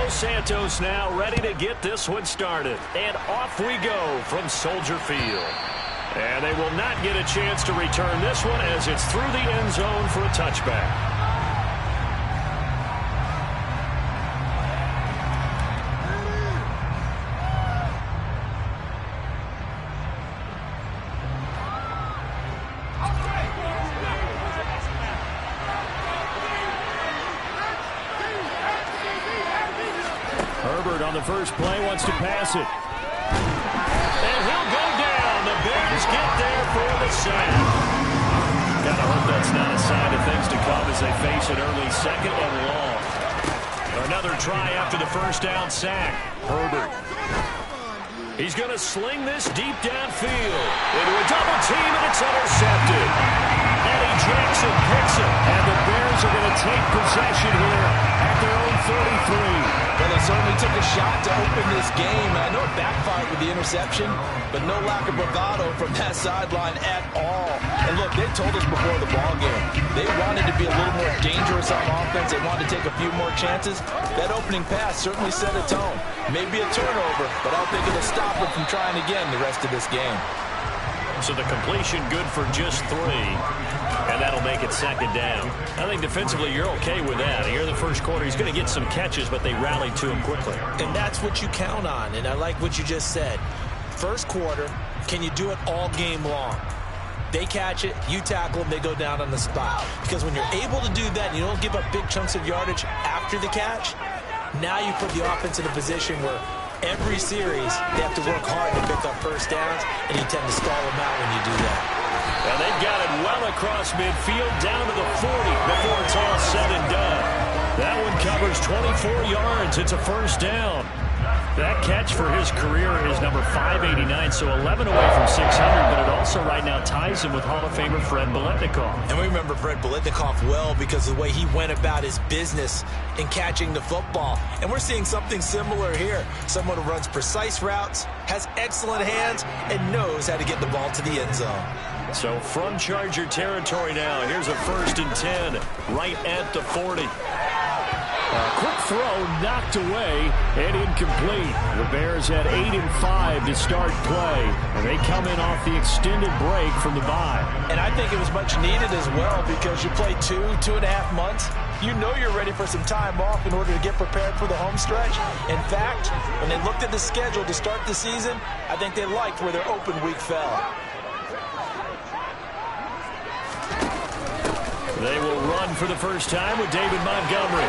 Los Santos now ready to get this one started. And off we go from Soldier Field. And they will not get a chance to return this one as it's through the end zone for a touchback. On the first play, wants to pass it. And he'll go down. The Bears get there for the sack. Gotta hope that's not a sign of things to come as they face an early second and long. Another try after the first down sack. Herbert. He's going to sling this deep downfield into a double team, and it's intercepted. Eddie Jackson picks it, and the Bears are going to take possession here at their own 33. Well, they certainly took a shot to open this game. I know it backfired with the interception, but no lack of bravado from that sideline at all. And look, they told us before the ball game, they wanted to be a little more dangerous on offense. They wanted to take a few more chances. That opening pass certainly set a tone. Maybe a turnover, but I don't think it'll stop them from trying again the rest of this game. So the completion good for just 3. And that'll make it second down. I think defensively you're okay with that. Here in the first quarter, he's going to get some catches, but they rallied to him quickly. And that's what you count on, and I like what you just said. First quarter, can you do it all game long? They catch it, you tackle them, they go down on the spot. Because when you're able to do that and you don't give up big chunks of yardage after the catch, now you put the offense in a position where every series they have to work hard to pick up first downs, and you tend to stall them out when you do that. And they've got it well across midfield down to the 40 before it's all said and done. That one covers 24 yards. It's a first down. That catch for his career is number 589, so 11 away from 600, but it also right now ties him with Hall of Famer Fred Biletnikoff. And we remember Fred Biletnikoff well because of the way he went about his business in catching the football. And we're seeing something similar here. Someone who runs precise routes, has excellent hands, and knows how to get the ball to the end zone. So from Charger territory now, here's a 1st and 10 right at the 40. A quick throw knocked away and incomplete. The Bears had 8 and 5 to start play, and they come in off the extended break from the bye. And I think it was much needed as well because you play 2.5 months. You know you're ready for some time off in order to get prepared for the home stretch. In fact, when they looked at the schedule to start the season, I think they liked where their open week fell. They will run for the first time with David Montgomery.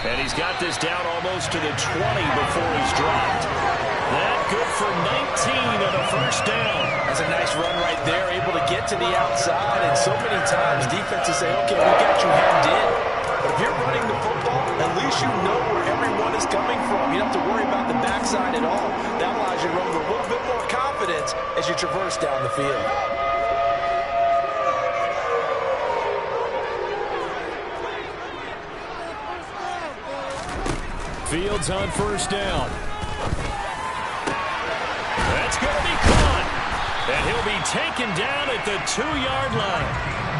And he's got this down almost to the 20 before he's dropped. That good for 19 and a first down. That's a nice run right there, able to get to the outside. And so many times defenses say, okay, we got you hemmed in. But if you're running the football, at least you know where everyone is coming from. You don't have to worry about the backside at all. That allows you to run with a little bit more confidence as you traverse down the field. Fields on first down. That's going to be caught. And he'll be taken down at the 2-yard line.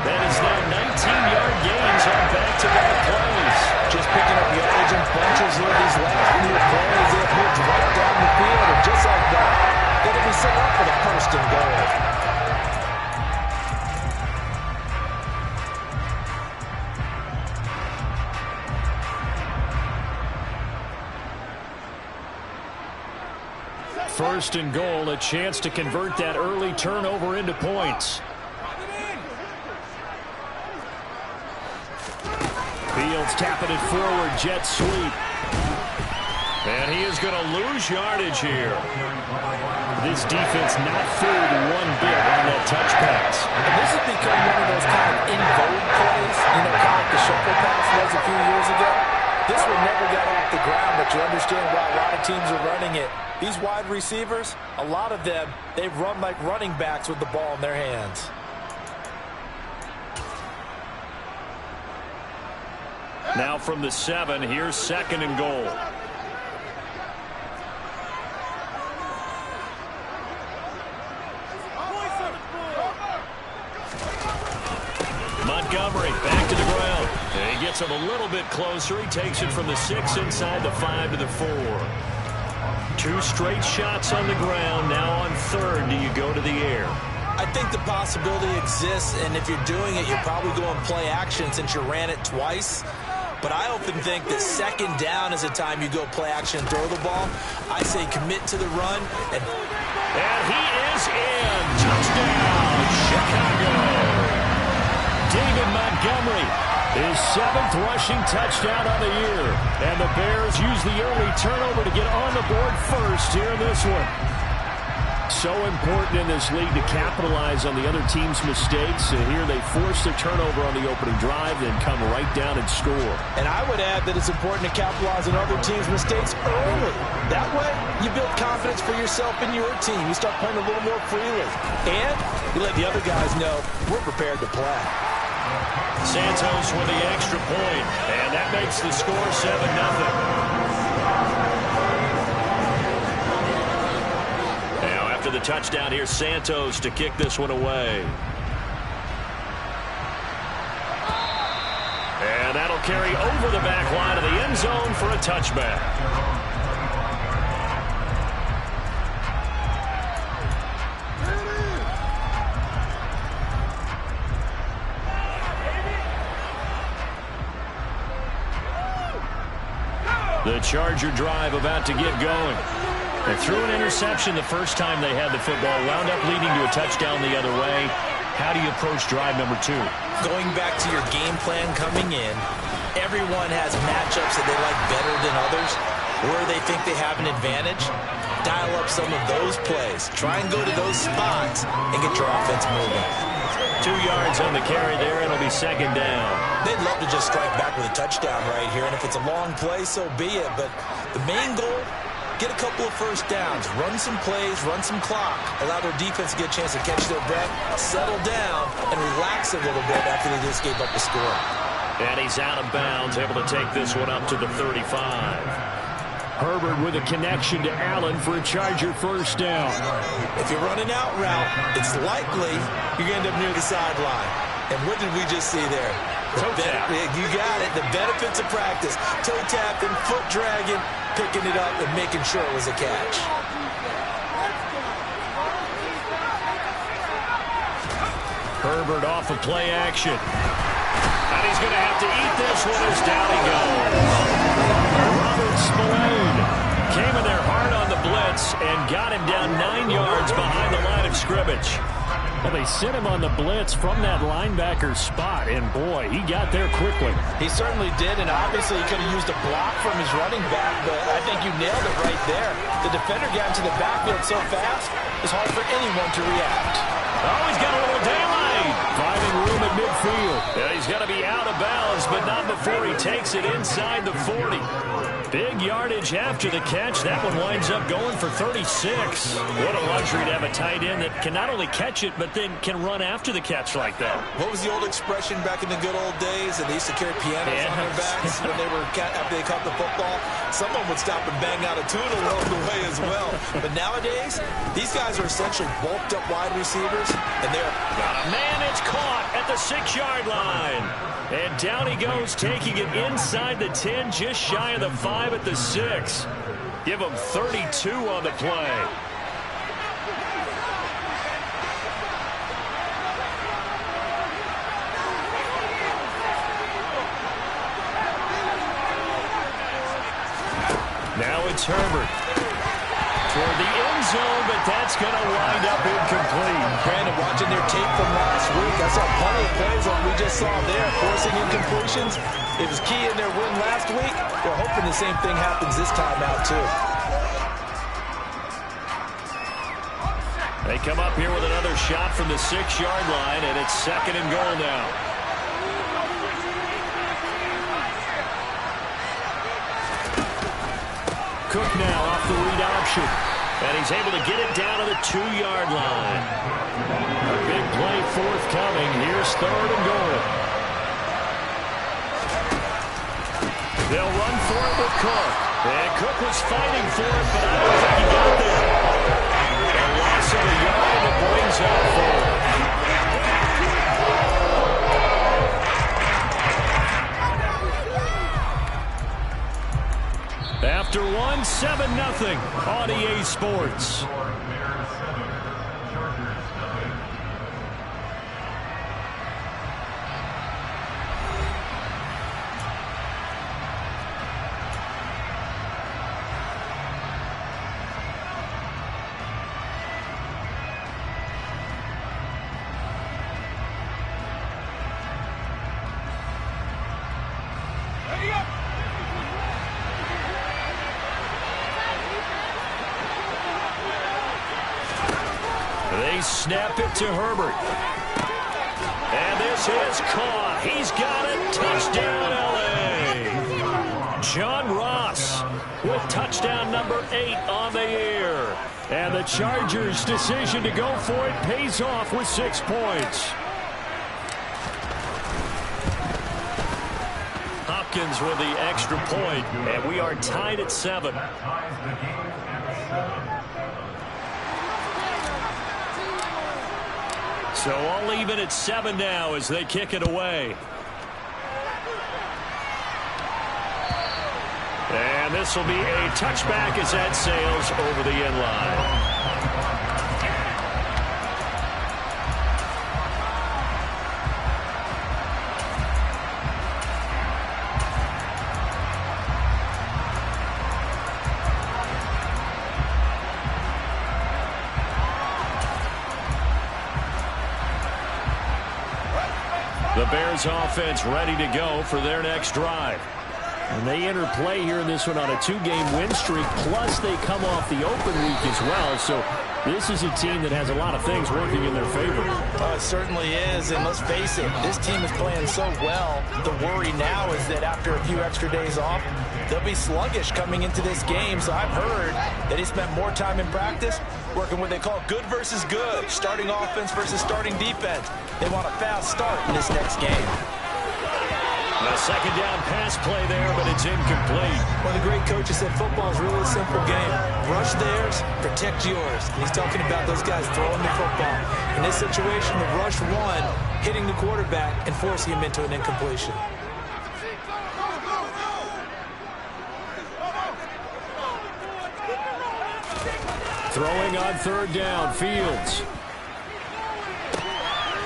That is now 19-yard gains on back-to-back plays. Just picking up yardage in bunches here these last few plays. They've moved right down the field, and just like that, they're going to be set up for the 1st and goal. First and goal, a chance to convert that early turnover into points. Fields tapping it forward, jet sweep. And he is going to lose yardage here. This defense not fooled one bit on that touch pass. And this has become one of those kind of in-vogue plays, kind of like the shuffle pass was a few years ago. This one never got off the ground, but you understand why a lot of teams are running it. These wide receivers, a lot of them, they run like running backs with the ball in their hands. Now from the 7, here's 2nd and goal. Montgomery back to the ground. He gets him a little bit closer. He takes it from the 6 inside the 5 to the 4. 2 straight shots on the ground. Now on 3rd, do you go to the air? I think the possibility exists, and if you're doing it, you're probably going play action since you ran it twice. But I often think that 2nd down is the time you go play action and throw the ball. I say commit to the run. And he is in. Touchdown, Chicago. David Montgomery, his 7th rushing touchdown on the year. And the Bears use the early turnover to get on the board first here in this one. So important in this league to capitalize on the other team's mistakes. And here they force the turnover on the opening drive, then come right down and score. And I would add that it's important to capitalize on other teams' mistakes early. That way, you build confidence for yourself and your team. You start playing a little more freely. And you let the other guys know we're prepared to play. Santos with the extra point, and that makes the score 7-0. After the touchdown, here's Santos to kick this one away. And that'll carry over the back line of the end zone for a touchback. The Charger drive about to get going. They threw an interception the first time they had the football, wound up leading to a touchdown the other way. How do you approach drive number 2? Going back to your game plan coming in, everyone has matchups that they like better than others, where they think they have an advantage. Dial up some of those plays. Try and go to those spots and get your offense moving. 2 yards on the carry there. It'll be 2nd down. They'd love to just strike back with a touchdown right here, and if it's a long play, so be it. But the main goal, get a couple of first downs, run some plays, run some clock, allow their defense to get a chance to catch their breath, settle down, and relax a little bit after they just gave up the score. And he's out of bounds, able to take this one up to the 35. Herbert with a connection to Allen for a Charger first down. If you're running out route, it's likely you're going to end up near the sideline. And what did we just see there? Toe tap. You got it. The benefits of practice. Toe tapping, foot dragging, picking it up, and making sure it was a catch. Herbert off of play action. And he's going to have to eat this one as down he goes. Robert Spillane came in there hard on the blitz and got him down 9 yards behind the line of scrimmage. Well, they sent him on the blitz from that linebacker spot, and boy, he got there quickly. He certainly did, and obviously he could have used a block from his running back, but I think you nailed it right there. The defender got into the backfield so fast, it's hard for anyone to react. Oh, he's got a little daylight. Finding room at midfield. Yeah, he's got to be out of bounds, but not before he takes it inside the 40. Big yardage after the catch. That one winds up going for 36. What a luxury to have a tight end that can not only catch it, but then can run after the catch like that. What was the old expression back in the good old days? And they used to carry pianos on their backs when they were after they caught the football. Someone would stop and bang out a tune along the way as well. But nowadays, these guys are essentially bulked up wide receivers, and they're got a man. It's caught at the 6-yard line. And down he goes, taking it inside the 10, just shy of the 5 at the 6. Give him 32 on the play. Now it's Herbert. Toward the end zone, but that's going to wind up incomplete. Brandon, watching their tape from last week, I saw plenty of plays like we just saw there, forcing incompletions. It was key in their win last week. We're hoping the same thing happens this time out, too. They come up here with another shot from the 6-yard line, and it's 2nd and goal now. Cook now off the read option. And he's able to get it down to the 2-yard line. A big play forthcoming. Here's 3rd and goal. They'll run for it with Cook. And Cook was fighting for it, but I don't think he got there. A loss of a yard that brings up 4. won 7-0 on EA Sports. They snap it to Herbert. And this is caught. He's got it. Touchdown, L.A. John Ross with touchdown number 8 on the year. And the Chargers' decision to go for it pays off with 6 points. Hopkins with the extra point, and we are tied at 7. So all even at 7 now as they kick it away. And this will be a touchback as that sails over the end line. The Bears offense ready to go for their next drive. And they enter play here in this one on a 2-game win streak, plus they come off the open week as well. So this is a team that has a lot of things working in their favor. It certainly is, and let's face it, this team is playing so well. The worry now is that after a few extra days off, they'll be sluggish coming into this game. So I've heard that he spent more time in practice working what they call good versus good, starting offense versus starting defense. They want a fast start in this next game. A second down pass play there, but it's incomplete. One of the great coaches said football is really a simple game. Rush theirs, protect yours. And he's talking about those guys throwing the football. In this situation, the rush one, hitting the quarterback and forcing him into an incompletion. Throwing on third down, Fields.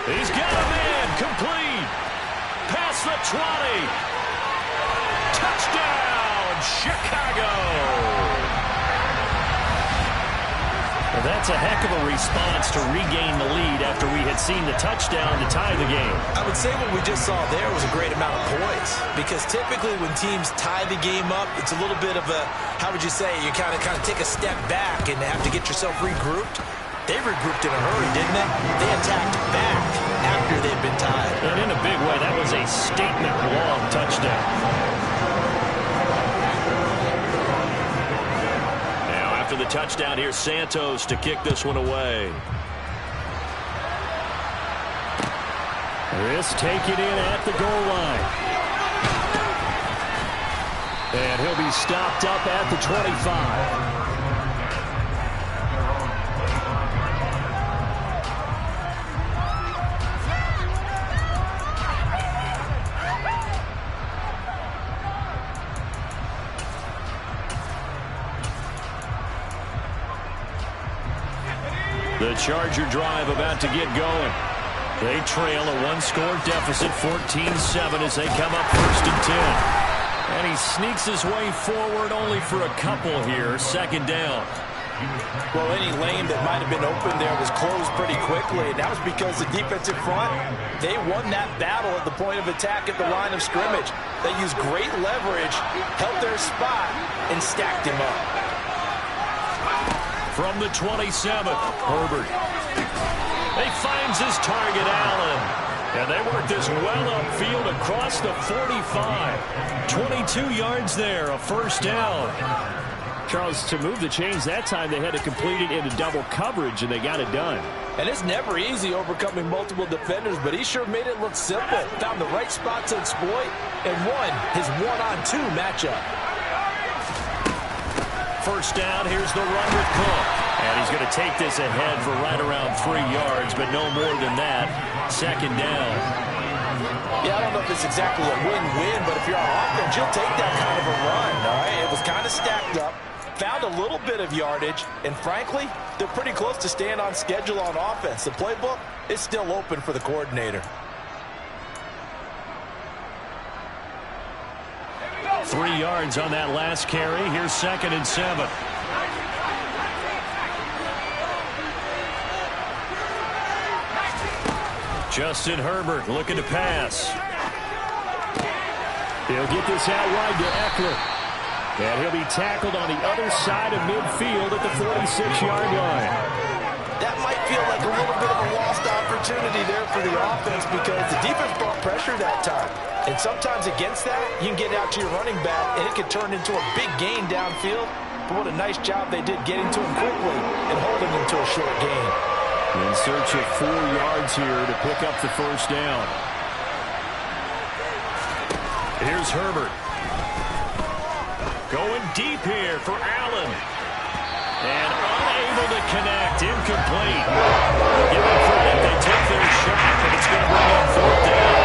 He's got a man, complete. Past the 20. Touchdown, Chicago. Well, that's a heck of a response to regain the lead after we had seen the touchdown to tie the game. I would say what we just saw there was a great amount of poise, because typically when teams tie the game up, it's a little bit of a, how would you say, you kind of take a step back and have to get yourself regrouped. They regrouped in a hurry, didn't they? They attacked back after they'd been tied. And in a big way, that was a statement-long touchdown. Now, after the touchdown, here's Santos to kick this one away. This taken in at the goal line. And he'll be stopped up at the 25. The Charger drive about to get going. They trail a 1-score deficit, 14-7, as they come up 1st and 10. And he sneaks his way forward only for a couple here. 2nd down. Well, any lane that might have been open there was closed pretty quickly. And that was because the defensive front, they won that battle at the point of attack at the line of scrimmage. They used great leverage, held their spot, and stacked him up. From the 27th, Herbert. He finds his target, Allen. And they work this well upfield across the 45. 22 yards there, a 1st down. Charles, to move the chains that time, they had to complete it into double coverage, and they got it done. And it's never easy overcoming multiple defenders, but he sure made it look simple. Found the right spot to exploit and won his 1-on-2 matchup. 1st down, here's the run with Cook. And he's going to take this ahead for right around 3 yards, but no more than that. 2nd down. Yeah, I don't know if it's exactly a win-win, but if you're on offense, you'll take that kind of a run, all right? It was kind of stacked up. found a little bit of yardage, and frankly, they're pretty close to staying on schedule on offense. The playbook is still open for the coordinator. 3 yards on that last carry. Here's 2nd and 7. Justin Herbert looking to pass. He'll get this out wide to Eckler. And he'll be tackled on the other side of midfield at the 46-yard line. That might feel like a little bit of a lost opportunity there for the offense because the defense brought pressure that time. And sometimes against that, you can get out to your running back, and it can turn into a big gain downfield. But what a nice job they did getting to him quickly and holding him to a short gain. In search of 4 yards here to pick up the first down. Here's Herbert. Going deep here for Allen. And unable to connect. Incomplete. Give them credit. They took their shot, and it's going to bring up 4th down.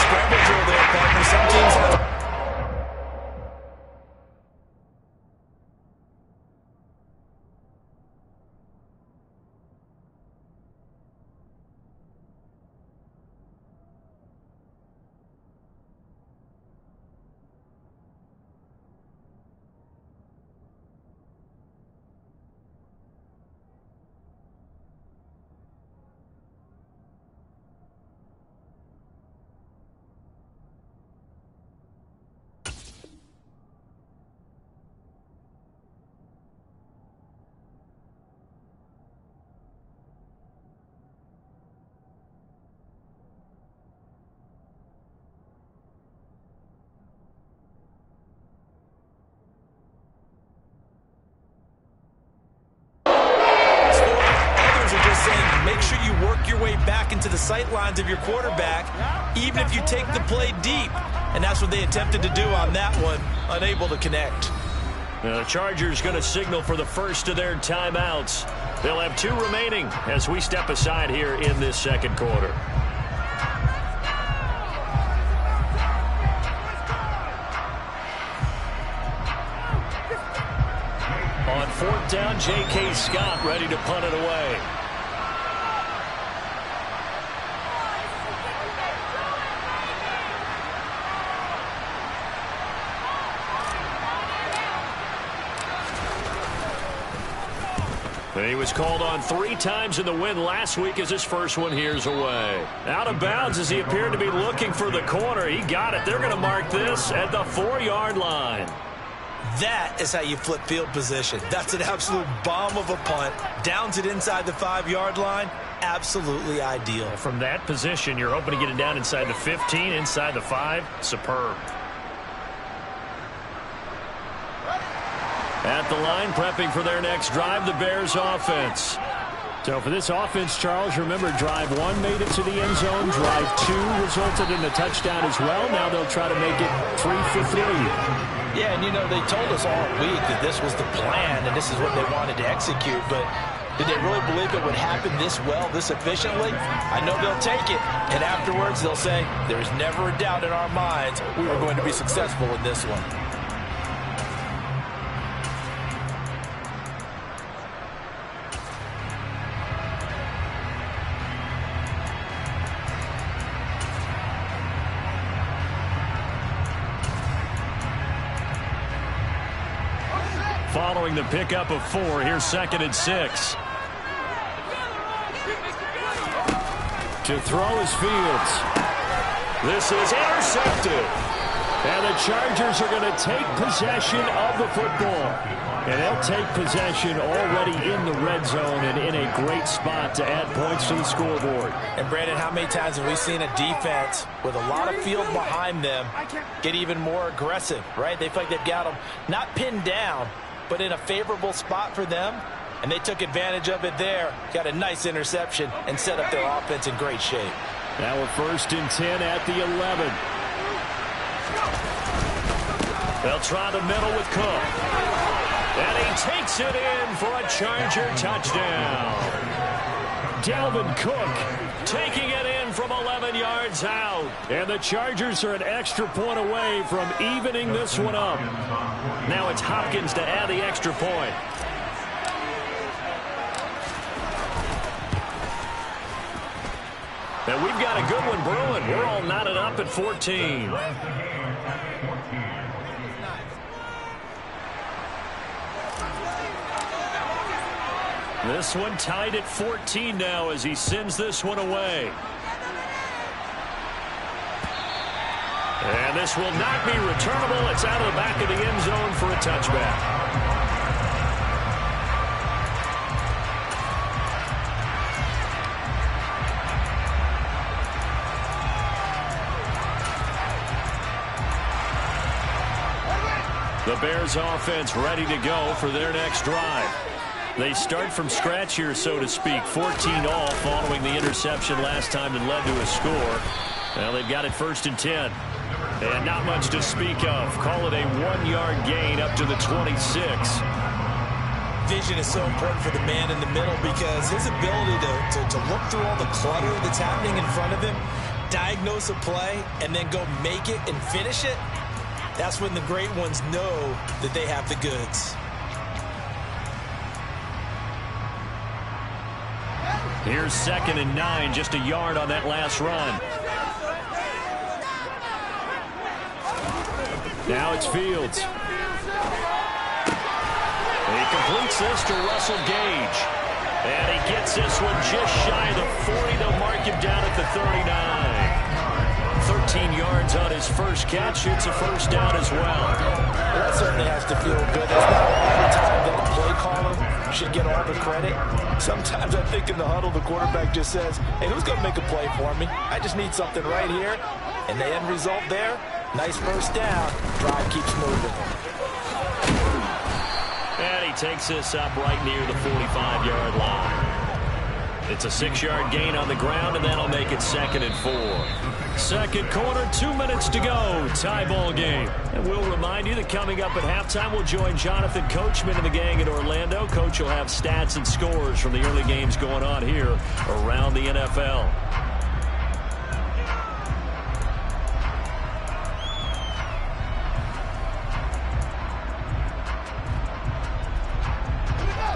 Scramble drill there, partner. Some teams have... Make sure you work your way back into the sight lines of your quarterback, even if you take the play deep. And that's what they attempted to do on that one, unable to connect. The Chargers going to signal for the first of their timeouts. They'll have 2 remaining as we step aside here in this second quarter. On 4th down, J.K. Scott ready to punt it away. He was called on 3 times in the win last week as his first one here's away. Out of bounds as he appeared to be looking for the corner. He got it. They're going to mark this at the 4-yard line. That is how you flip field position. That's an absolute bomb of a punt. Downs it inside the 5-yard line. Absolutely ideal. From that position, you're hoping to get it down inside the 15, inside the 5. Superb. At the line, prepping for their next drive, the Bears offense. So for this offense, Charles, remember, drive 1 made it to the end zone. Drive 2 resulted in a touchdown as well. Now they'll try to make it 3 for 3. Yeah, and you know, they told us all week that this was the plan and this is what they wanted to execute. But did they really believe it would happen this well, this efficiently? I know they'll take it. And afterwards, they'll say, there's never a doubt in our minds we were going to be successful in this one. Following the pickup of 4, here's 2nd and 6. To throw is Fields. This is intercepted. And the Chargers are going to take possession of the football. And they'll take possession already in the red zone and in a great spot to add points to the scoreboard. And Brandon, how many times have we seen a defense with a lot of field behind them get even more aggressive, right? They feel like they've got them not pinned down, but in a favorable spot for them, and they took advantage of it there. Got a nice interception and set up their offense in great shape. Now a 1st and 10 at the 11. They'll try the middle with Cook. And he takes it in for a Charger touchdown. Dalvin Cook taking it in one from 11 yards out. And the Chargers are an extra point away from evening this one up. Now it's Hopkins to add the extra point. And we've got a good one brewing. We're all knotted up at 14. This one tied at 14 now as he sends this one away. And this will not be returnable. It's out of the back of the end zone for a touchback. The Bears offense ready to go for their next drive. They start from scratch here, so to speak. 14 all following the interception last time that led to a score. Well, they've got it 1st and 10. And not much to speak of. Call it a 1-yard gain up to the 26. Vision is so important for the man in the middle because his ability to look through all the clutter that's happening in front of him, diagnose a play, and then go make it and finish it, that's when the great ones know that they have the goods. Here's 2nd and 9, just a yard on that last run. Now it's Fields. He completes this to Russell Gage. And he gets this one just shy of the 40. They'll mark him down at the 39. 13 yards on his first catch. It's a first down as well. That certainly has to feel good. That's not every time that a play caller should get all the credit. Sometimes I think in the huddle, the quarterback just says, hey, who's going to make a play for me? I just need something right here. And the end result there, nice first down. Drive keeps moving. And he takes this up right near the 45-yard line. It's a 6-yard gain on the ground, and that'll make it 2nd and 4. Second quarter, 2 minutes to go. Tie ball game. And we'll remind you that coming up at halftime, we'll join Jonathan Coachman and the gang in Orlando. Coach will have stats and scores from the early games going on here around the NFL.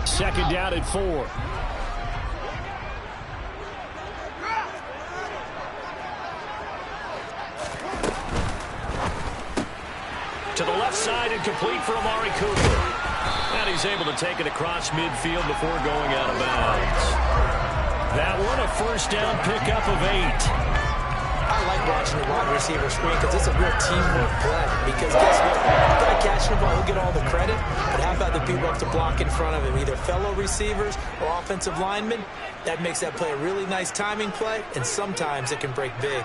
Second down at 4. To the left side and complete for Amari Cooper. And he's able to take it across midfield before going out of bounds. That one a first down pickup of 8. I like watching the wide receiver screen because it's a real teamwork play. Because guess what? The guy catching the ball will get all the credit, but how about the people up to block in front of him, either fellow receivers or offensive linemen? That makes that play a really nice timing play, and sometimes it can break big.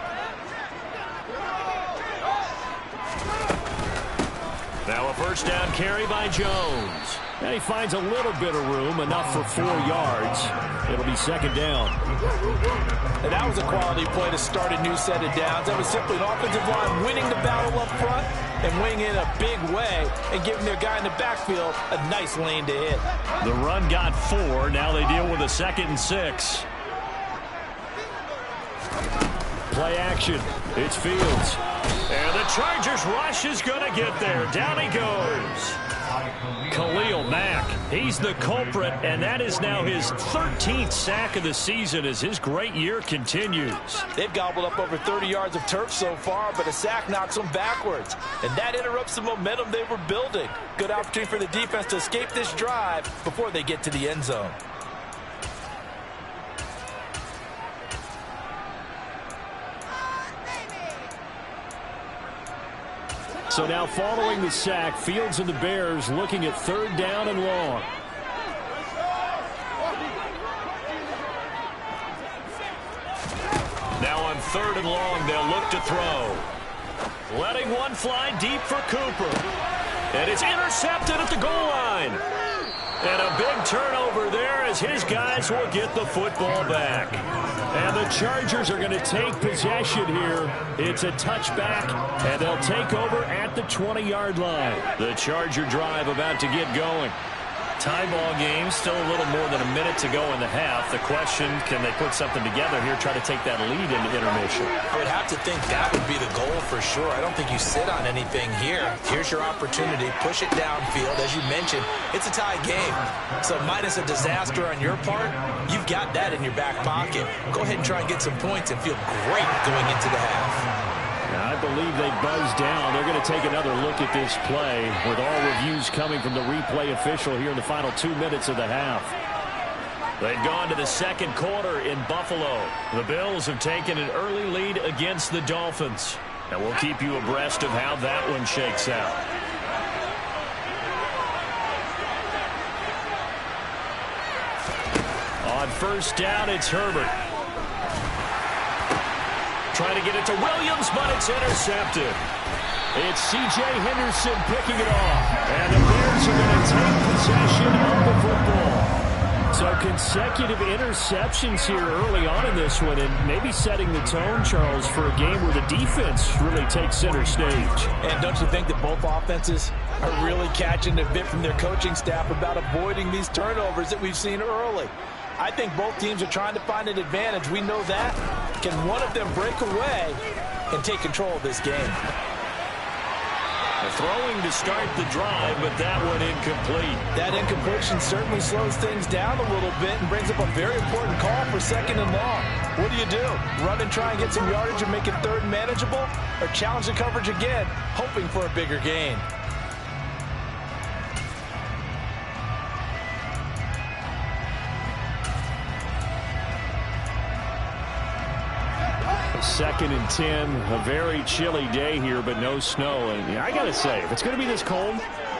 Now a first down carry by Jones. And he finds a little bit of room, enough for 4 yards. It'll be 2nd down. And that was a quality play to start a new set of downs. That was simply an offensive line winning the battle up front and winning in a big way and giving their guy in the backfield a nice lane to hit. The run got 4. Now they deal with a 2nd and 6. Play action. It's Fields. And the Chargers rush is going to get there. Down he goes. Khalil Mack, he's the culprit, and that is now his 13th sack of the season as his great year continues. They've gobbled up over 30 yards of turf so far, but a sack knocks them backwards, and that interrupts the momentum they were building. Good opportunity for the defense to escape this drive before they get to the end zone. So now following the sack, Fields and the Bears looking at 3rd down and long. Now on 3rd and long, they'll look to throw. Letting one fly deep for Cooper. And it's intercepted at the goal line. And a big turnover there as his guys will get the football back. And the Chargers are going to take possession here. It's a touchback, and they'll take over at the 20-yard line. The Charger drive about to get going. Tie ball game, still a little more than a minute to go in the half. The question, can they put something together here, try to take that lead into intermission? I would have to think that would be the goal for sure. I don't think you sit on anything here. Here's your opportunity. Push it downfield. As you mentioned, it's a tie game. So minus a disaster on your part, you've got that in your back pocket. Go ahead and try and get some points and feel great going into the half. I believe they buzzed down. They're going to take another look at this play with all reviews coming from the replay official here in the final 2 minutes of the half. They've gone to the second quarter in Buffalo. The Bills have taken an early lead against the Dolphins. And we'll keep you abreast of how that one shakes out. On first down, it's Herbert. Trying to get it to Williams, but it's intercepted. It's C.J. Henderson picking it off. And the Bears are going to take possession of the football. So consecutive interceptions here early on in this one, and maybe setting the tone, Charles, for a game where the defense really takes center stage. And don't you think that both offenses are really catching a bit from their coaching staff about avoiding these turnovers that we've seen early? I think both teams are trying to find an advantage. We know that. Can one of them break away and take control of this game? Throwing to start the drive, but that one incomplete. That incompletion certainly slows things down a little bit and brings up a very important call for second and long. What do? Run and try and get some yardage and make it third and manageable? Or challenge the coverage again, hoping for a bigger gain? Second and 10, a very chilly day here, but no snow. And I got to say, if it's going to be this cold,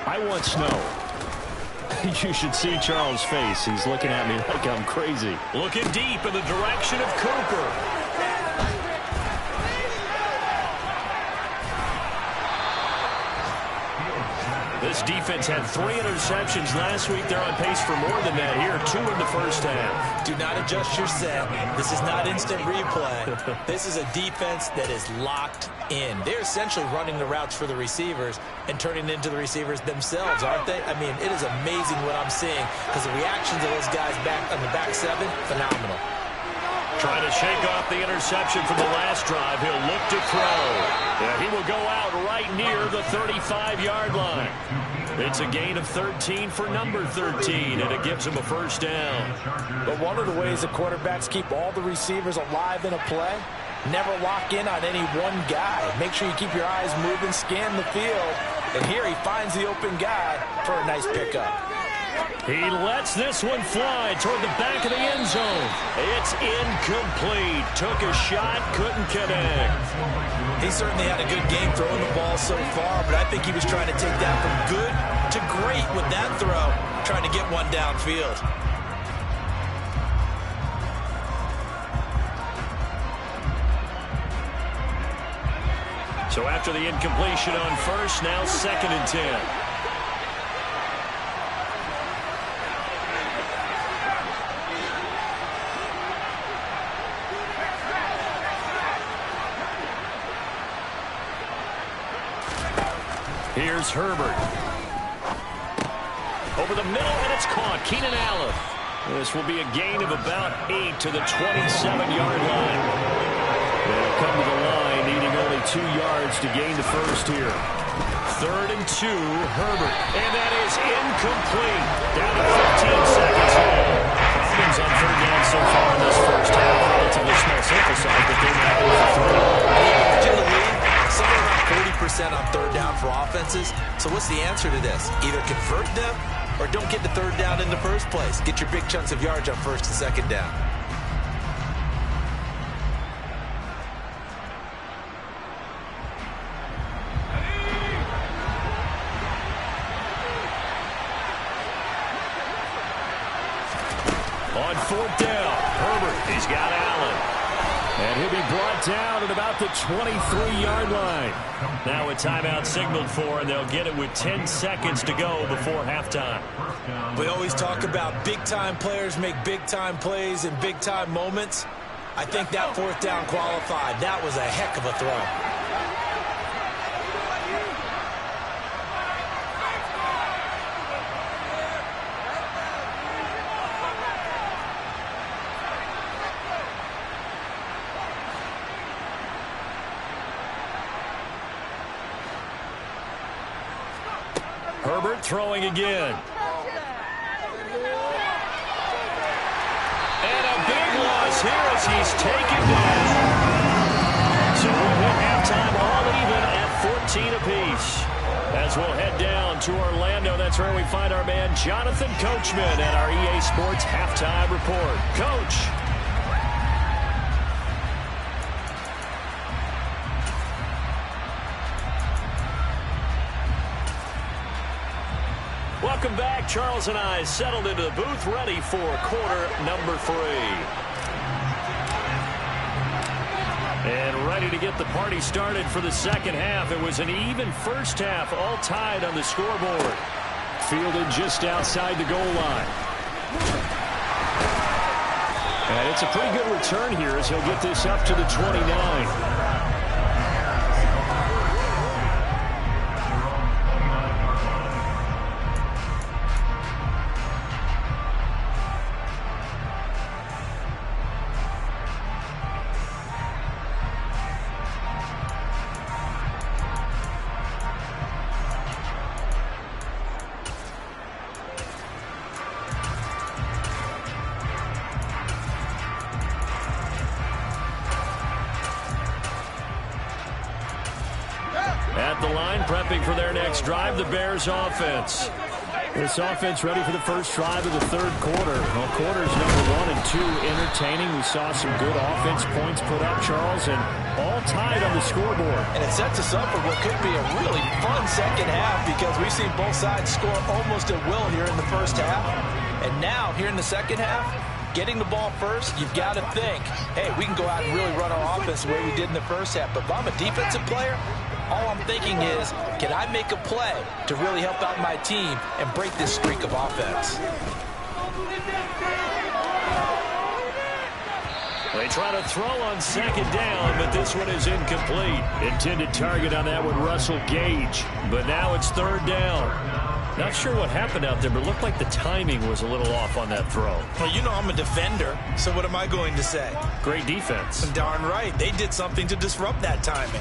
I want snow. You should see Charles' face. He's looking at me like I'm crazy. Looking deep in the direction of Cooper. This defense had 3 interceptions last week. They're on pace for more than that here. 2 in the first half. Do not adjust your set. This is not instant replay. This is a defense that is locked in. They're essentially running the routes for the receivers and turning into the receivers themselves, aren't they? I mean, it is amazing what I'm seeing because the reactions of those guys back on the back 7, phenomenal. Trying to shake off the interception from the last drive. He'll look to throw. Yeah, he will go out right near the 35-yard line. It's a gain of 13 for number 13, and it gives him a first down. But one of the ways the quarterbacks keep all the receivers alive in a play, never lock in on any one guy. Make sure you keep your eyes moving, scan the field. And here he finds the open guy for a nice pickup. He lets this one fly toward the back of the end zone. It's incomplete. Took a shot, couldn't connect. He certainly had a good game throwing the ball so far, but I think he was trying to take that from good to great with that throw, trying to get one downfield. So after the incompletion on first, now second and 10. Here's Herbert. Over the middle, and it's caught. Keenan Allen. This will be a gain of about 8 to the 27-yard line. They'll come to the line, needing only 2 yards to gain the first here. 3rd and 2, Herbert. And that is incomplete. Down to 15 seconds left. Problems on 3rd down so far in this first half. Relatively small sample size, but they're now over 3. In the league, somewhere around 40% on 3rd down for offenses. So what's the answer to this? Either convert them or don't get the 3rd down in the first place. Get your big chunks of yards on 1st and 2nd down. On 4th down, Herbert, he's got Allen. And he'll be brought down at about the 23-yard line. Now a timeout signaled for, and they'll get it with 10 seconds to go before halftime. We always talk about big-time players make big-time plays in big-time moments. I think that 4th down qualified. That was a heck of a throw. Herbert throwing again. And a big loss here as he's taken down. So we'll hit halftime all even at 14 apiece. As we'll head down to Orlando, that's where we find our man Jonathan Coachman at our EA Sports Halftime Report. Coach. Welcome back. Charles and I settled into the booth, ready for quarter number 3. And ready to get the party started for the second half. It was an even first half, all tied on the scoreboard. Fielded just outside the goal line. And it's a pretty good return here as he'll get this up to the 29. At the line, prepping for their next drive, the Bears offense. This offense ready for the first drive of the third quarter. Well, quarters number 1 and 2 entertaining. We saw some good offense points put up, Charles, and all tied on the scoreboard. And it sets us up for what could be a really fun second half because we've seen both sides score almost at will here in the first half. And now, here in the second half, getting the ball first, you've got to think, hey, we can go out and really run our offense the way we did in the first half. But if I'm a defensive player, all I'm thinking is, can I make a play to really help out my team and break this streak of offense? They try to throw on second down, but this one is incomplete. Intended target on that one, Russell Gage. But now it's third down. Not sure what happened out there, but it looked like the timing was a little off on that throw. Well, you know I'm a defender, so what am I going to say? Great defense. Darn right. They did something to disrupt that timing.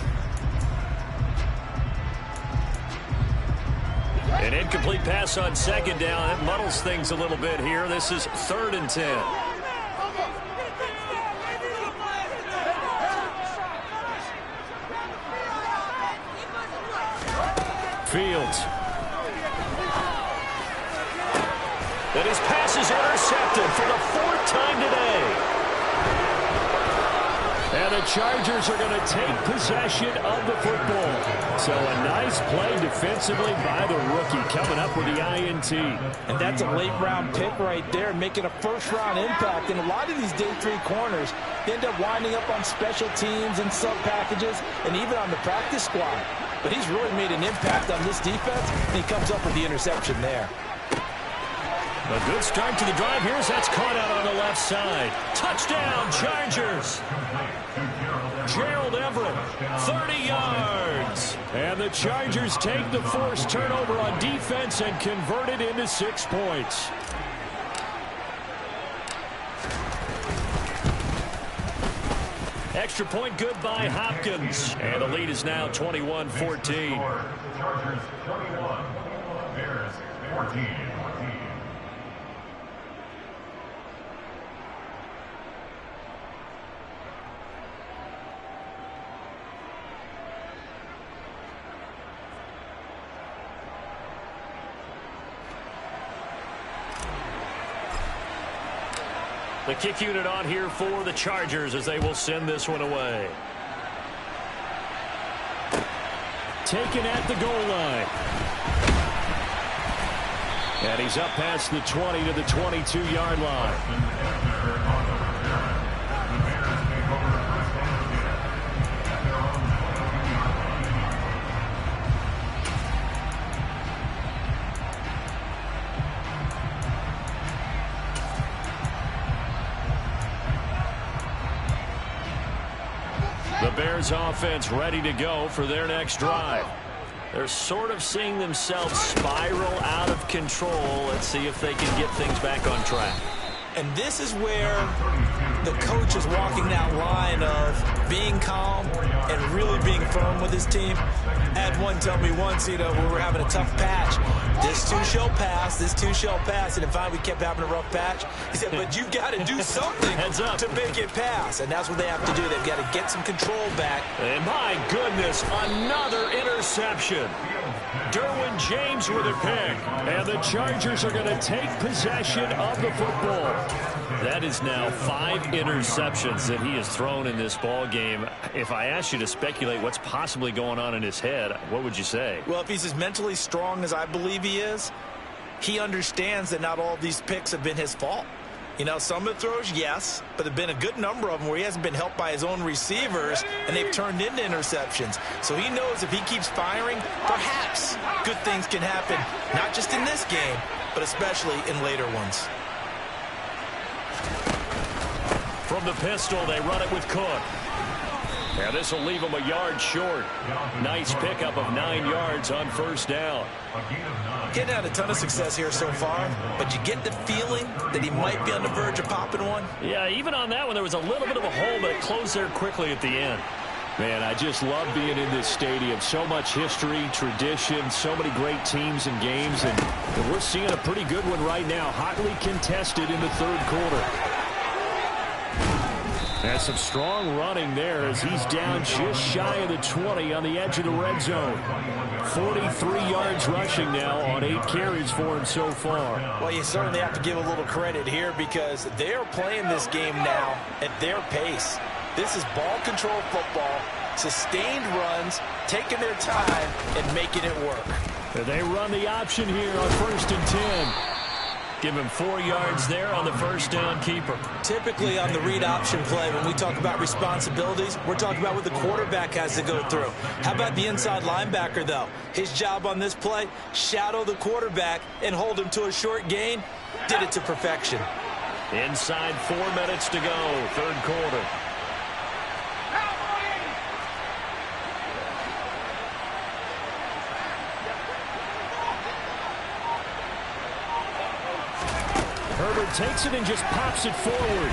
An incomplete pass on second down. That muddles things a little bit here. This is 3rd and 10. Fields. And his pass is intercepted for the 4th time today. And the Chargers are going to take possession of the football. So a nice play defensively by the rookie coming up with the INT. And that's a late-round pick right there, making a first-round impact. And a lot of these day 3 corners end up winding up on special teams and sub-packages and even on the practice squad. But he's really made an impact on this defense, and he comes up with the interception there. A good start to the drive here as that's caught out on the left side. Touchdown, Chargers. Gerald Everett, 30 yards. And the Chargers take the forced turnover on defense and convert it into 6 points. Extra point good by Hopkins. And the lead is now 21-14. Chargers 21, Bears 14. The kick unit on here for the Chargers as they will send this one away. Taken at the goal line. And he's up past the 20 to the 22-yard line. The Bears offense ready to go for their next drive. They're sort of seeing themselves spiral out of control. Let's see if they can get things back on track. And this is where the coach is walking that line of being calm, and really being firm with his team. I had one tell me once, you know, when we were having a tough patch, this too shall pass, this too shall pass. And if we kept having a rough patch, he said, but you've got to do something to make it pass. And that's what they have to do. They've got to get some control back. And my goodness, another interception. Derwin James with a pick. And the Chargers are going to take possession of the football. That is now 5 interceptions that he has thrown in this ball game. If I asked you to speculate what's possibly going on in his head, what would you say? Well, if he's as mentally strong as I believe he is, he understands that not all of these picks have been his fault. You know, some of the throws, yes, but there have been a good number of them where he hasn't been helped by his own receivers, and they've turned into interceptions. So he knows if he keeps firing, perhaps good things can happen, not just in this game, but especially in later ones. From the pistol, they run it with Cook. Yeah, this will leave him a yard short. Nice pickup of 9 yards on first down. Getting had a ton of success here so far, but you get the feeling that he might be on the verge of popping one. Yeah, even on that one, there was a little bit of a hole, but it closed there quickly at the end. Man, I just love being in this stadium. So much history, tradition, so many great teams and games, and we're seeing a pretty good one right now, hotly contested in the third quarter. And some strong running there as he's down just shy of the 20 on the edge of the red zone. 43 yards rushing now on 8 carries for him so far. Well, you certainly have to give a little credit here because they're playing this game now at their pace. This is ball control football, sustained runs, taking their time and making it work. They run the option here on 1st and 10. Give him 4 yards there on the first down keeper. Typically on the read option play, when we talk about responsibilities, we're talking about what the quarterback has to go through. How about the inside linebacker, though? His job on this play, shadow the quarterback and hold him to a short gain. Did it to perfection. Inside 4 minutes to go, third quarter. Herbert takes it and just pops it forward.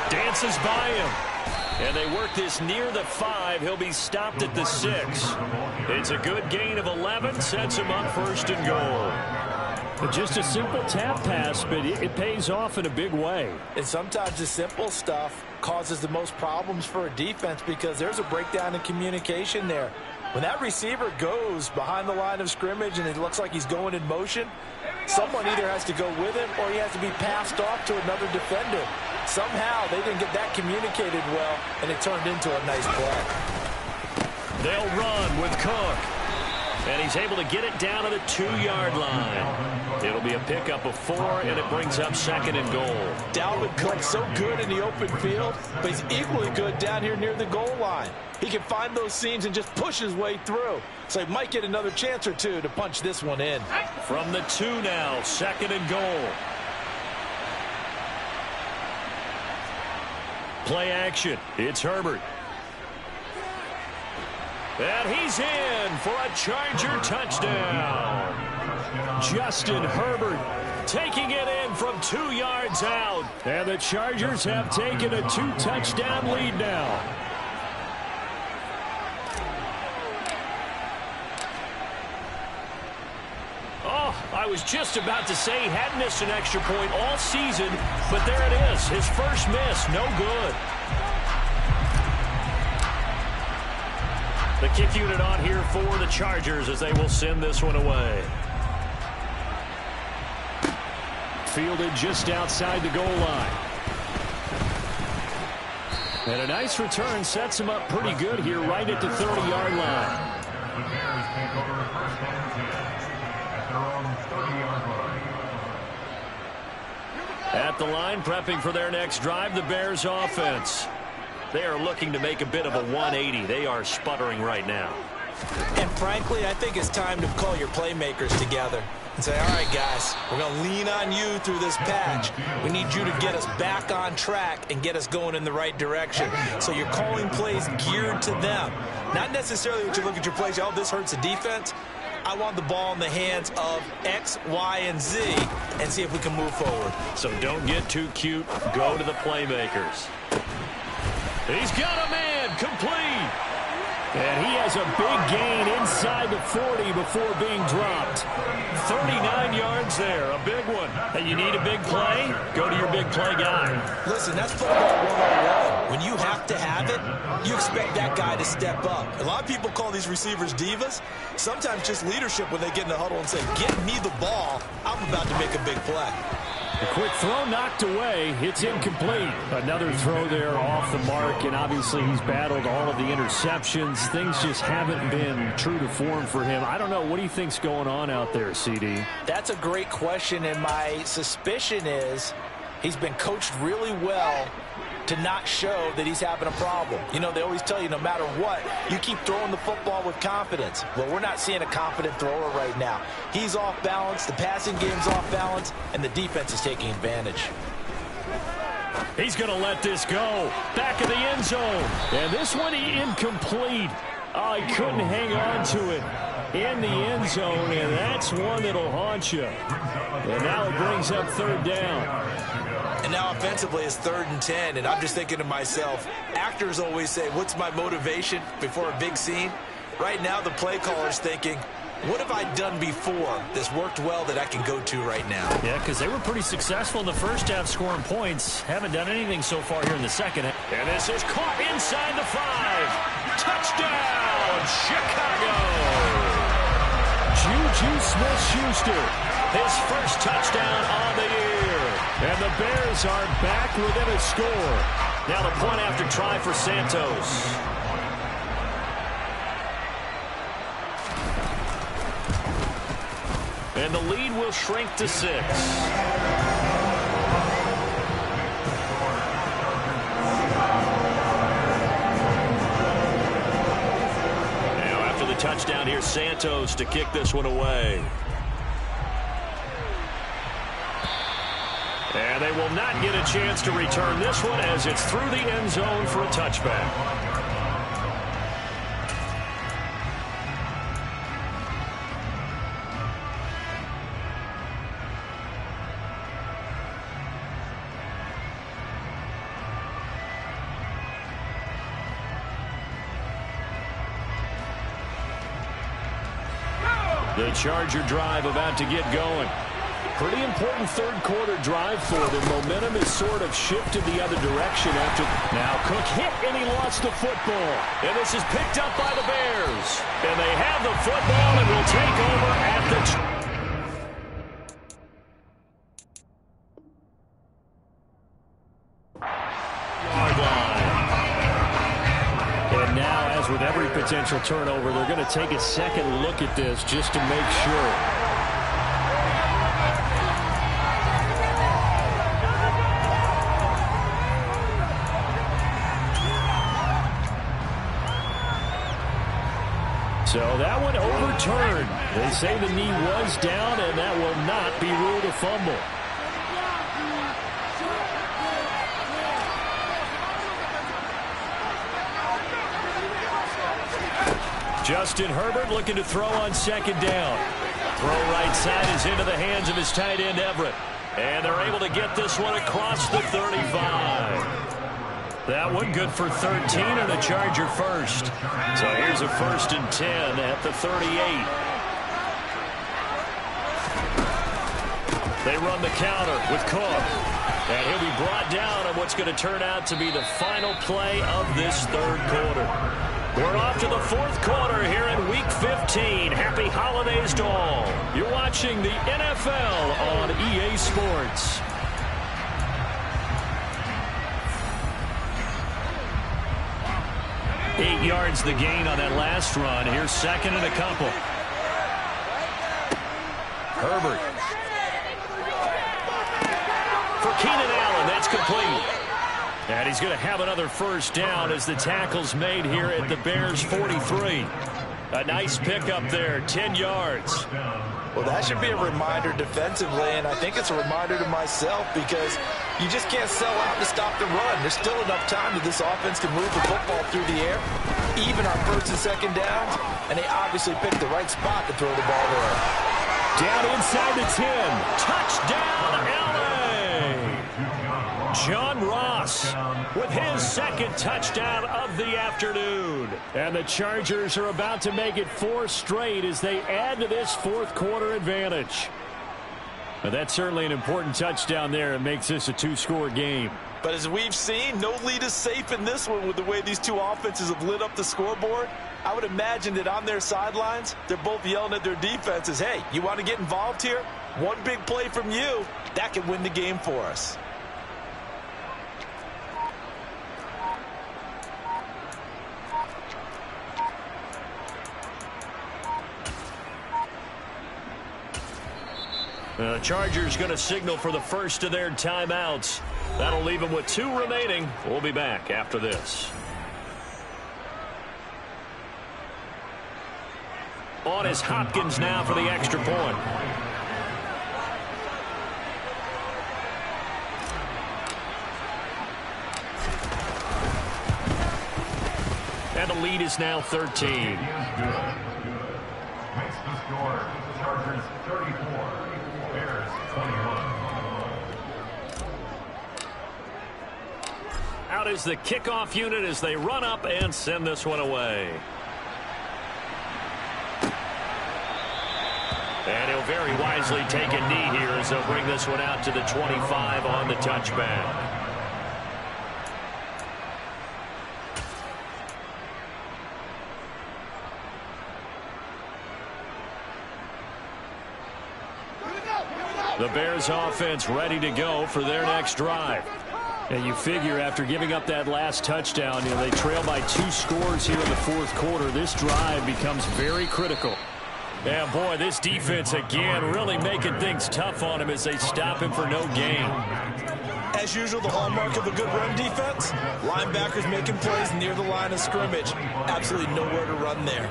Dances by him. And they work this near the 5. He'll be stopped at the 6. It's a good gain of 11. Sets him up 1st and goal. Just a simple tap pass, but it pays off in a big way. And sometimes the simple stuff causes the most problems for a defense because there's a breakdown in communication there. When that receiver goes behind the line of scrimmage and it looks like he's going in motion, someone either has to go with him or he has to be passed off to another defender. Somehow they didn't get that communicated well, and it turned into a nice play. They'll run with Cook. And he's able to get it down to the 2-yard line. It'll be a pickup of 4, and it brings up 2nd and goal. Dalvin Cook so good in the open field, but he's equally good down here near the goal line. He can find those seams and just push his way through. So he might get another chance or two to punch this one in. From the 2 now, 2nd and goal. Play action. It's Herbert. And he's in for a Charger touchdown. Justin Herbert taking it in from 2 yards out. And the Chargers have taken a 2-touchdown lead now. Oh, I was just about to say he hadn't missed an extra point all season, but there it is. His first miss, no good. The kick unit on here for the Chargers as they will send this one away. Fielded just outside the goal line. And a nice return sets him up pretty good here right at the 30-yard line. The Bears take over 1st and 10 at their own 30-yard line. At the line, prepping for their next drive, the Bears offense. They are looking to make a bit of a 180. They are sputtering right now. And frankly, I think it's time to call your playmakers together and say, all right, guys, we're going to lean on you through this patch. We need you to get us back on track and get us going in the right direction. So you're calling plays geared to them. Not necessarily that you look at your plays, oh, this hurts the defense. I want the ball in the hands of X, Y, and Z and see if we can move forward. So don't get too cute. Go to the playmakers. He's got a man, complete. And he has a big gain inside the 40 before being dropped. 39 yards there, a big one. And you need a big play? Go to your big play guy. Listen, that's football 101. When you have to have it, you expect that guy to step up. A lot of people call these receivers divas. Sometimes just leadership when they get in the huddle and say, get me the ball. I'm about to make a big play. A quick throw knocked away. It's incomplete. Another throw there off the mark, and obviously he's battled all of the interceptions. Things just haven't been true to form for him. I don't know. What do you think's going on out there, CD? That's a great question, and my suspicion is he's been coached really well to not show that he's having a problem. You know, they always tell you no matter what, you keep throwing the football with confidence. Well, we're not seeing a confident thrower right now. He's off balance, the passing game's off balance, and the defense is taking advantage. He's going to let this go. Back of the end zone. And this one incomplete. Oh, he couldn't hang on to it in the end zone, and that's one that'll haunt you. And now it brings up third down. And now offensively it's 3rd and 10, and I'm just thinking to myself, actors always say, what's my motivation before a big scene? Right now the play caller's thinking, what have I done before that's worked well that I can go to right now? Yeah, because they were pretty successful in the first half scoring points. Haven't done anything so far here in the second. And this is caught inside the 5. Touchdown, Chicago! Juju Smith-Schuster, his first touchdown on the year. And the Bears are back within a score. Now the point after try for Santos. And the lead will shrink to 6. Now after the touchdown, here's Santos to kick this one away. And they will not get a chance to return this one as it's through the end zone for a touchback. The Charger drive about to get going. Pretty important third quarter drive for them. Momentum has sort of shifted the other direction after. Now Cook hit and he lost the football. And this is picked up by the Bears. And they have the football and will take over at the yard line. And now, as with every potential turnover, they're going to take a second look at this just to make sure. So that one overturned. They say the knee was down, and that will not be ruled a fumble. Justin Herbert looking to throw on second down. Throw right side is into the hands of his tight end, Everett. And they're able to get this one across the 35. That one good for 13 and a Charger first. So here's a 1st and 10 at the 38. They run the counter with Cook. And he'll be brought down on what's going to turn out to be the final play of this third quarter. We're off to the fourth quarter here in Week 15. Happy holidays to all. You're watching the NFL on EA Sports. 8 yards the gain on that last run. Here's second and a couple. Herbert. For Keenan Allen, that's complete. And he's going to have another first down as the tackle's made here at the Bears 43. A nice pickup there, 10 yards. Well, that should be a reminder defensively, and I think it's a reminder to myself because you just can't sell out to stop the run. There's still enough time that this offense can move the football through the air, even on 1st and 2nd downs, and they obviously picked the right spot to throw the ball there. Down inside the 10. Touchdown, LA! John Ross with his second touchdown of the afternoon. And the Chargers are about to make it 4 straight as they add to this fourth quarter advantage. But that's certainly an important touchdown there. It makes this a 2-score game. But as we've seen, no lead is safe in this one with the way these two offenses have lit up the scoreboard. I would imagine that on their sidelines, they're both yelling at their defenses, hey, you want to get involved here? One big play from you, that can win the game for us. The Chargers going to signal for the first of their timeouts. That'll leave them with 2 remaining. We'll be back after this. On is Hopkins now for the extra point. And the lead is now 13. Makes the score. Chargers 34. Bears 21. Out is the kickoff unit as they run up and send this one away. And he'll very wisely take a knee here as they'll bring this one out to the 25 on the touchback. The Bears offense ready to go for their next drive. And you figure after giving up that last touchdown, they trail by 2 scores here in the fourth quarter. This drive becomes very critical. Yeah, boy, this defense again really making things tough on him as they stop him for no gain. As usual, the hallmark of a good run defense, linebackers making plays near the line of scrimmage. Absolutely nowhere to run there.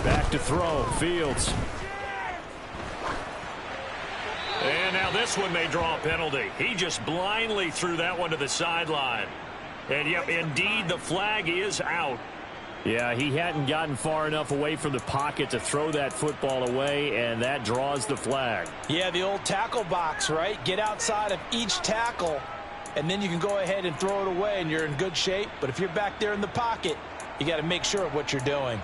Back to throw, Fields. And now this one may draw a penalty. He just blindly threw that one to the sideline. And yep, indeed, the flag is out. Yeah, he hadn't gotten far enough away from the pocket to throw that football away, and that draws the flag. Yeah, the old tackle box, right? Get outside of each tackle, and then you can go ahead and throw it away, and you're in good shape. But if you're back there in the pocket, you got to make sure of what you're doing.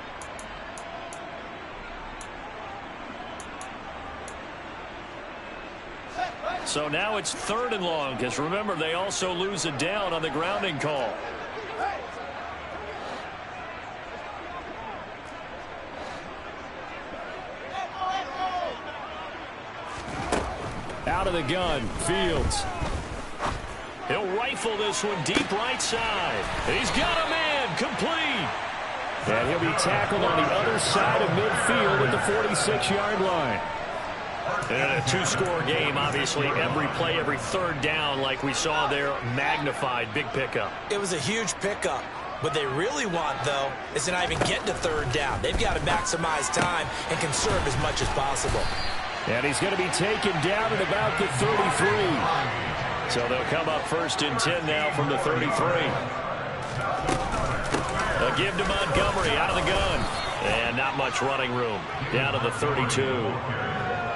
So now it's 3rd and long, because remember, they also lose a down on the grounding call. Out of the gun, Fields. He'll rifle this one deep right side. He's got a man, complete. And he'll be tackled on the other side of midfield at the 46-yard line. And a 2-score game, obviously, every play, every 3rd down, like we saw there, magnified, big pickup. It was a huge pickup. What they really want, though, is to not even get to 3rd down. They've got to maximize time and conserve as much as possible. And he's going to be taken down at about the 33. So they'll come up 1st and 10 now from the 33. A give to Montgomery out of the gun. And not much running room. Down to the 32.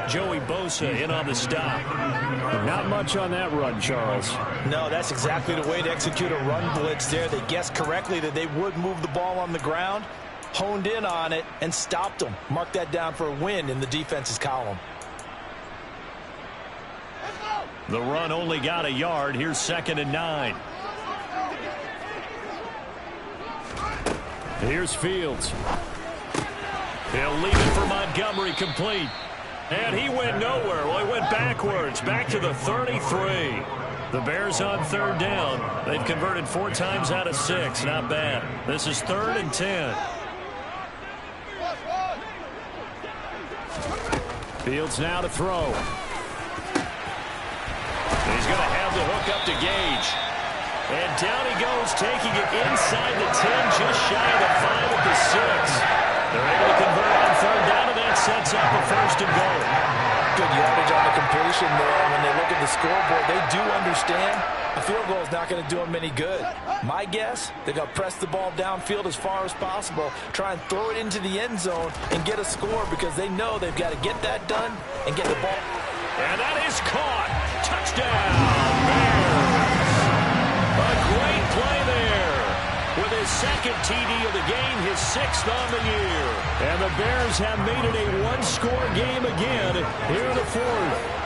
Joey Bosa in on the stop. Not much on that run, Charles. No, that's exactly the way to execute a run blitz there. They guessed correctly that they would move the ball on the ground, honed in on it, and stopped them. Mark that down for a win in the defense's column. The run only got a yard. Here's 2nd and 9. Here's Fields. He'll leave it for Montgomery, complete. And he went nowhere. Well, he went backwards, back to the 33. The Bears on 3rd down. They've converted 4 times out of 6. Not bad. This is 3rd and 10. Fields now to throw. He's going to have the hook up to Gage. And down he goes, taking it inside the 10, just shy of the 5 at the 6. They're able to convert on 3rd down, and that sets up a 1st and goal. good yardage on the completion there. When they look at the scoreboard, they do understand a field goal is not going to do them any good. My guess, they're going to press the ball downfield as far as possible, try and throw it into the end zone and get a score because they know they've got to get that done and get the ball. And that is caught. Touchdown, Bears. A great play there. With his second TD of the game, his 6th on the year. And the Bears have made it a one-score game again here in the 4th.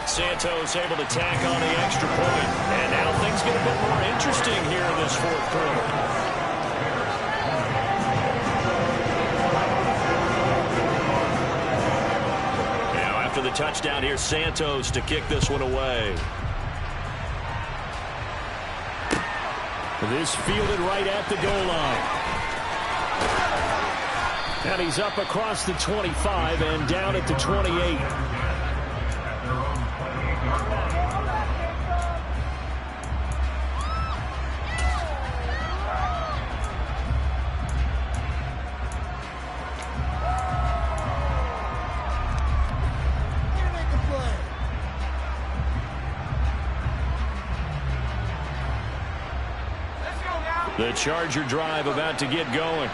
Santos able to tack on the extra point. And now things get a bit more interesting here in this 4th quarter. Now after the touchdown, here's Santos to kick this one away. This fielded right at the goal line. And he's up across the 25 and down at the 28. The Charger drive about to get going.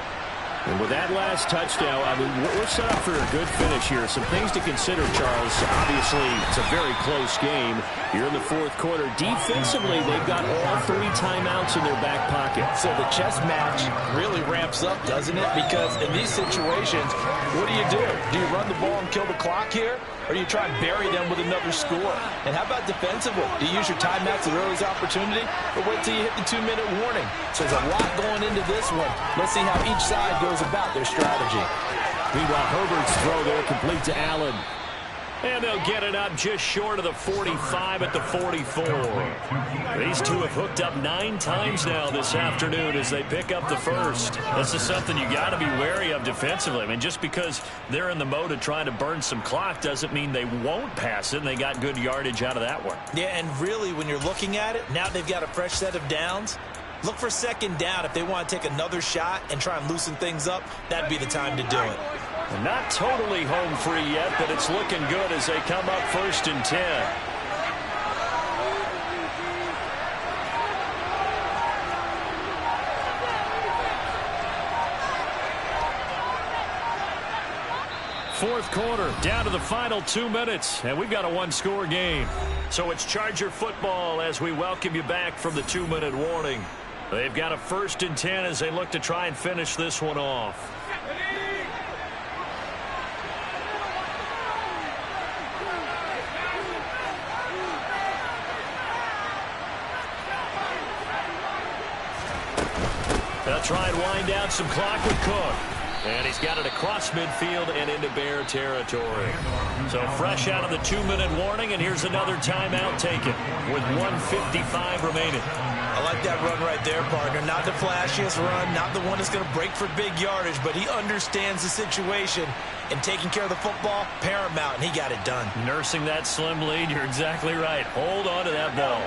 And with that last touchdown, I mean, we're set up for a good finish here. Some things to consider, Charles. Obviously, it's a very close game. You're in the 4th quarter. Defensively, they've got all 3 timeouts in their back pocket. So the chess match really ramps up, doesn't it? Because in these situations, what do you do? Do you run the ball and kill the clock here? Or do you try and bury them with another score? And how about defensively? Do you use your timeouts at earliest opportunity? Or wait till you hit the 2-minute warning? So there's a lot going into this one. Let's see how each side goes about their strategy. Meanwhile, Herbert's throw there complete to Allen. And they'll get it up just short of the 45 at the 44. These two have hooked up 9 times now this afternoon as they pick up the first. This is something you got to be wary of defensively. I mean, just because they're in the mode of trying to burn some clock doesn't mean they won't pass it, and they got good yardage out of that one. Yeah, and really, when you're looking at it, now they've got a fresh set of downs. Look for 2nd down. If they want to take another shot and try and loosen things up, that'd be the time to do it. Not totally home free yet, but it's looking good as they come up 1st and 10. Fourth quarter, down to the final 2 minutes, and we've got a one-score game. So it's Charger football as we welcome you back from the 2-minute warning. They've got a 1st and 10 as they look to try and finish this one off. They'll try and wind down some clock with Cook. And he's got it across midfield and into Bear territory. So fresh out of the 2-minute warning, and here's another timeout taken with 1:55 remaining. I like that run right there, partner. Not the flashiest run, not the one that's going to break for big yardage, but he understands the situation, and taking care of the football, paramount, and he got it done. Nursing that slim lead, you're exactly right. Hold on to that ball.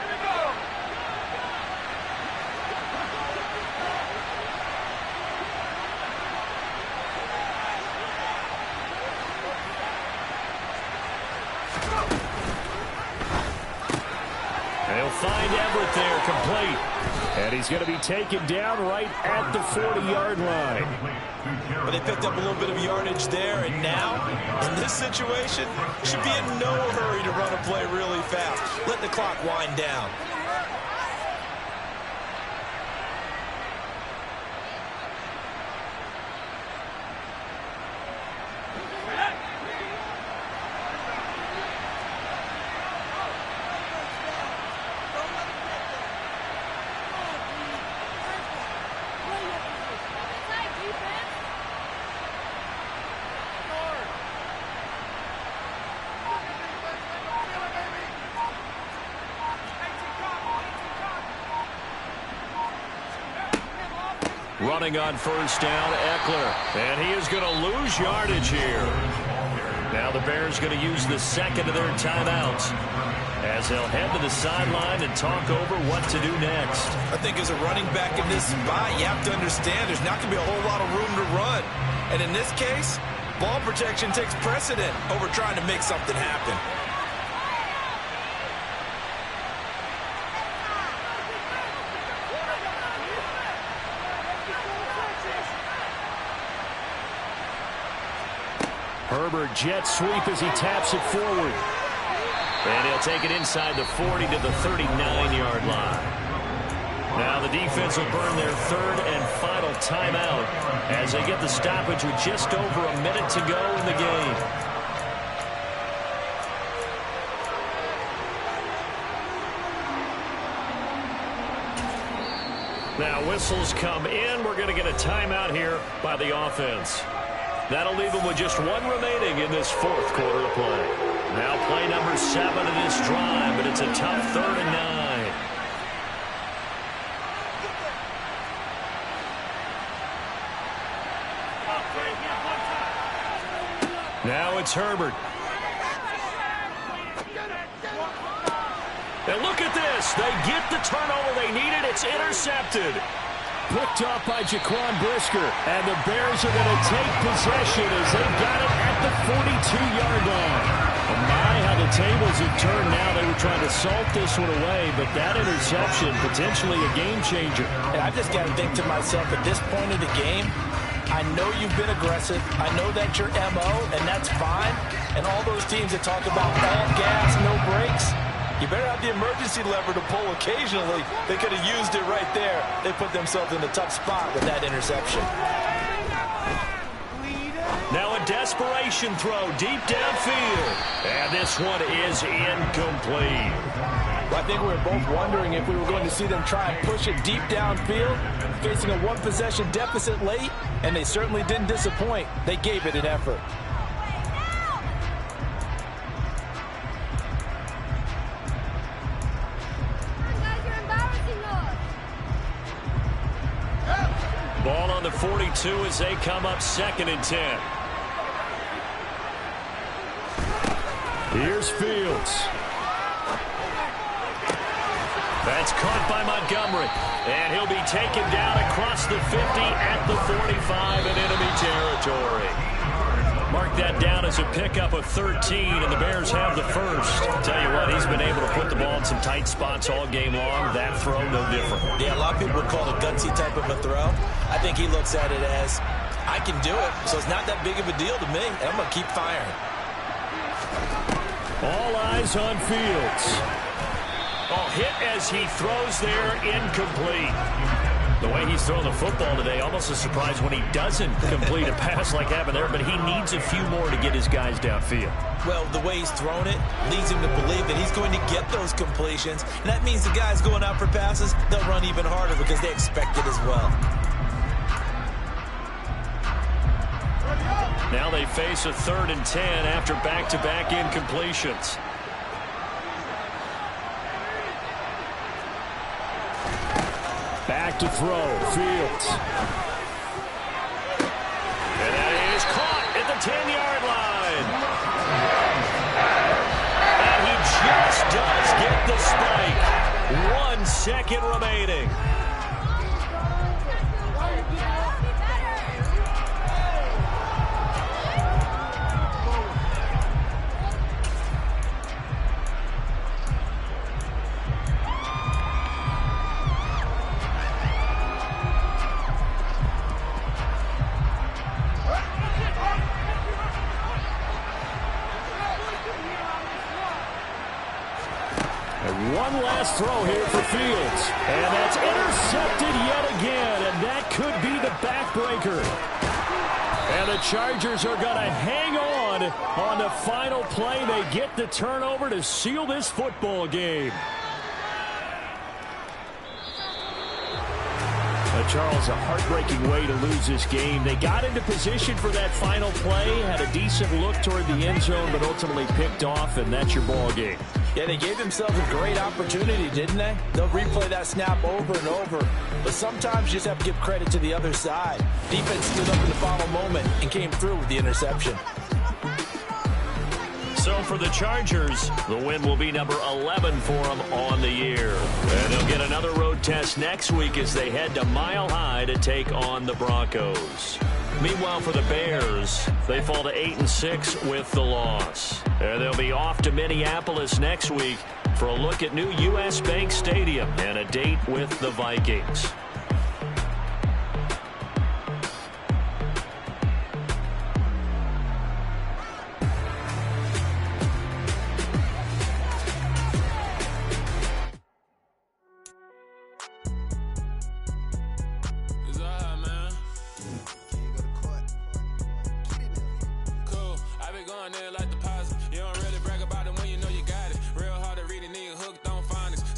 They'll find Everett there, complete. And he's going to be taken down right at the 40-yard line. But they picked up a little bit of yardage there, and now, in this situation, should be in no hurry to run a play really fast. Let the clock wind down. Running on 1st down, Eckler. And he is going to lose yardage here. Now the Bears going to use the 2nd of their timeouts as they'll head to the sideline and talk over what to do next. I think as a running back in this spot, you have to understand there's not going to be a whole lot of room to run. And in this case, ball protection takes precedent over trying to make something happen. Herbert jet sweep as he taps it forward. And he'll take it inside the 40 to the 39-yard line. Now the defense will burn their third and final timeout as they get the stoppage with just over a minute to go in the game. Now whistles come in. We're going to get a timeout here by the offense. That'll leave them with just one remaining in this fourth quarter of play. Now play number 7 of this drive, but it's a tough 3rd and 9. Now it's Herbert. And look at this. They get the turnover they needed. It's intercepted. Picked off by Jaquan Brisker. And the Bears are going to take possession as they've got it at the 42-yard line. Oh my, how the tables have turned now. They were trying to salt this one away, but that interception, potentially a game changer. And I just got to think to myself, at this point of the game, I know you've been aggressive. I know that's your MO, and that's fine. And all those teams that talk about all gas, no brakes, you better have the emergency lever to pull occasionally. They could have used it right there. They put themselves in a tough spot with that interception. Now a desperation throw deep downfield. And this one is incomplete. Well, I think we were both wondering if we were going to see them try and push it deep downfield, facing a one-possession deficit late, and they certainly didn't disappoint. They gave it an effort. Ball on the 42 as they come up 2nd and 10. Here's Fields. That's caught by Montgomery. And he'll be taken down across the 50 at the 45 in enemy territory. Mark that down as a pickup of 13, and the Bears have the first. Tell you what, he's been able to put the ball in some tight spots all game long. That throw, no different. Yeah, a lot of people would call it a gutsy type of a throw. I think he looks at it as, I can do it, so it's not that big of a deal to me, and I'm going to keep firing. All eyes on Fields. Oh, hit as he throws there, incomplete. The way he's throwing the football today, almost a surprise when he doesn't complete a pass like happened there, but he needs a few more to get his guys downfield. Well, the way he's thrown it leads him to believe that he's going to get those completions, and that means the guys going out for passes, they'll run even harder because they expect it as well. Now they face a 3rd and 10 after back-to-back incompletions. Back to throw, Fields. And that is caught at the 10-yard line. And he just does get the spike. 1 second remaining. One last throw here for Fields. And that's intercepted yet again. And that could be the backbreaker. And the Chargers are going to hang on the final play. They get the turnover to seal this football game. Charles, a heartbreaking way to lose this game. They got into position for that final play, had a decent look toward the end zone, but ultimately picked off, and that's your ball game. Yeah, they gave themselves a great opportunity, didn't they? They'll replay that snap over and over. But sometimes you just have to give credit to the other side. Defense stood up in the final moment and came through with the interception. So for the Chargers, the win will be number 11 for them on the year. And they'll get another road test next week as they head to Mile High to take on the Broncos. Meanwhile, for the Bears, they fall to 8-6 with the loss. They'll be off to Minneapolis next week for a look at new U.S. Bank Stadium and a date with the Vikings. Like the positive. You don't